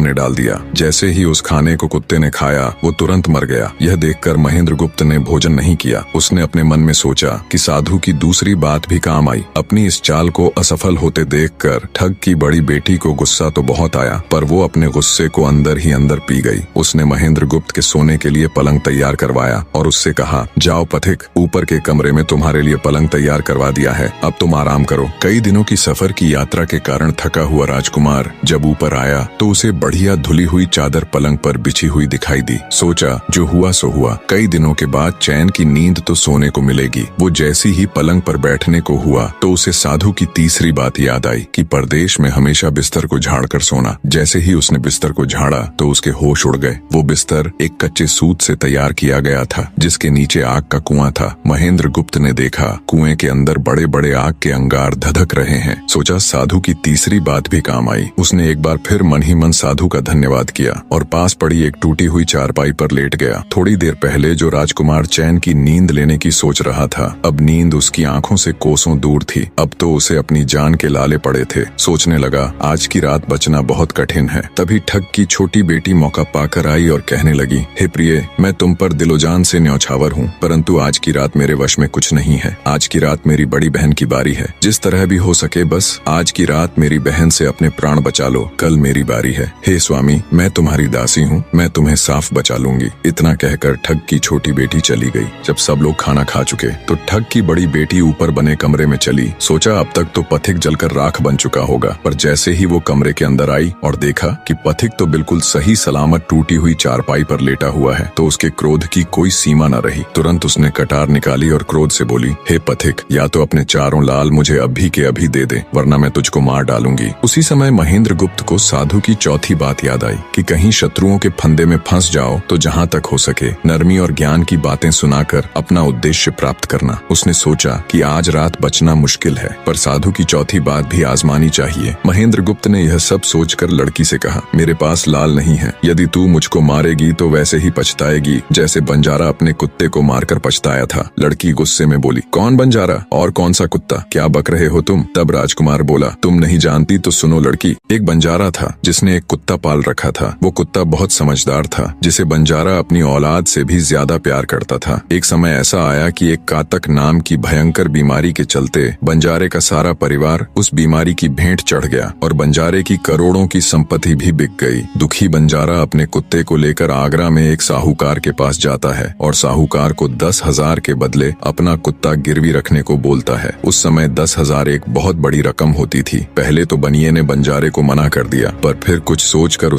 ने डाल दिया। जैसे ही उस खाने को कुत्ते ने खाया वो तुरंत मर गया। यह देखकर महेंद्र गुप्त ने भोजन नहीं किया। उसने अपने मन में सोचा कि साधु की दूसरी बात भी काम आई। अपनी इस चाल को असफल होते देखकर ठग की बड़ी बेटी को गुस्सा तो बहुत आया, पर वो अपने गुस्से को अंदर ही अंदर पी गई। उसने महेंद्र गुप्त के सोने के लिए पलंग तैयार करवाया और उससे कहा, जाओ पथिक, ऊपर के कमरे में तुम्हारे लिए पलंग तैयार करवा दिया है, अब तुम आराम करो। कई दिनों की सफर की यात्रा के कारण थका हुआ राजकुमार जब ऊपर आया तो उसे बढ़िया धुली हुई चादर पलंग पर बिछी हुई दिखाई दी। सोचा जो हुआ सो हुआ, कई दिनों के बाद चैन की नींद तो सोने को मिलेगी। वो जैसी ही पलंग पर बैठने को हुआ तो उसे साधु की तीसरी बात याद आई कि परदेश में हमेशा बिस्तर को झाड़कर सोना। जैसे ही उसने बिस्तर को झाड़ा तो उसके होश उड़ गए। वो बिस्तर एक कच्चे सूत से तैयार किया गया था जिसके नीचे आग का कुआं था। महेंद्र गुप्त ने देखा कुएं के अंदर बड़े बड़े आग के अंगार धधक रहे हैं। सोचा साधु की तीसरी बात भी काम आई। उसने एक बार फिर मन ही मन साधु का धन्यवाद किया और पास पड़ी एक टूटी हुई चारपाई पर लेट गया। थोड़ी देर पहले जो राजकुमार चैन की नींद लेने की सोच रहा था, अब नींद उसकी आंखों से कोसों दूर थी। अब तो उसे अपनी जान के लाले पड़े थे। सोचने लगा आज की रात बचना बहुत कठिन है। तभी ठग की छोटी बेटी मौका पाकर आई और कहने लगी, हे प्रिय, मैं तुम पर दिलोजान से न्यौछावर हूँ, परंतु आज की रात मेरे वश में कुछ नहीं है। आज की रात मेरी बड़ी बहन की बारी है। जिस तरह भी हो सके बस आज की रात मेरी बहन से अपने प्राण बचा लो, कल मेरी बारी है। हे स्वामी, मैं तुम्हारी दासी हूँ, मैं तुम्हें साफ बचा लूंगी। इतना कहकर ठग की छोटी बेटी चली गई। जब सब लोग खाना खा चुके तो ठग की बड़ी बेटी ऊपर बने कमरे में चली। सोचा अब तक तो पथिक जलकर राख बन चुका होगा, पर जैसे ही वो कमरे के अंदर आई और देखा कि पथिक तो बिल्कुल सही सलामत टूटी हुई चारपाई पर लेटा हुआ है तो उसके क्रोध की कोई सीमा न रही। तुरंत उसने कटार निकाली और क्रोध से बोली, हे पथिक, या तो अपने चारों लाल मुझे अभी के अभी दे दे, वरना मैं तुझको मार डालूंगी। उसी समय महेंद्र गुप्त को साधु की चौथी बात याद आई कि कहीं शत्रुओं के फंदे में फंस जाओ तो जहाँ तक हो सके नरमी और ज्ञान की बातें सुनाकर अपना उद्देश्य प्राप्त करना। उसने सोचा कि आज रात बचना मुश्किल है, पर साधु की चौथी बात भी आजमानी चाहिए। महेंद्र गुप्त ने यह सब सोचकर लड़की से कहा, मेरे पास लाल नहीं है, यदि तू मुझको मारेगी तो वैसे ही पछताएगी जैसे बंजारा अपने कुत्ते को मारकर पछताया था। लड़की गुस्से में बोली, कौन बंजारा और कौन सा कुत्ता, क्या बक रहे हो तुम? तब राजकुमार बोला, तुम नहीं जानती तो सुनो लड़की, एक बंजारा था जिसने एक कुत्ता पाल रखा था। वो कुत्ता बहुत समझदार था जिसे बंजारा अपनी औलाद से भी ज्यादा प्यार करता था। एक समय ऐसा आया कि एक कातक नाम की भयंकर बीमारी के चलते बंजारे का सारा परिवार उस बीमारी की भेंट चढ़ गया और बंजारे की करोड़ों की संपत्ति भी बिक गई। दुखी बंजारा अपने कुत्ते को लेकर आगरा में एक साहूकार के पास जाता है और साहूकार को 10,000 के बदले अपना कुत्ता गिरवी रखने को बोलता है। उस समय 10,000 एक बहुत बड़ी रकम होती थी। पहले तो बनिए ने बंजारे को मना कर दिया, पर फिर कुछ सोचकर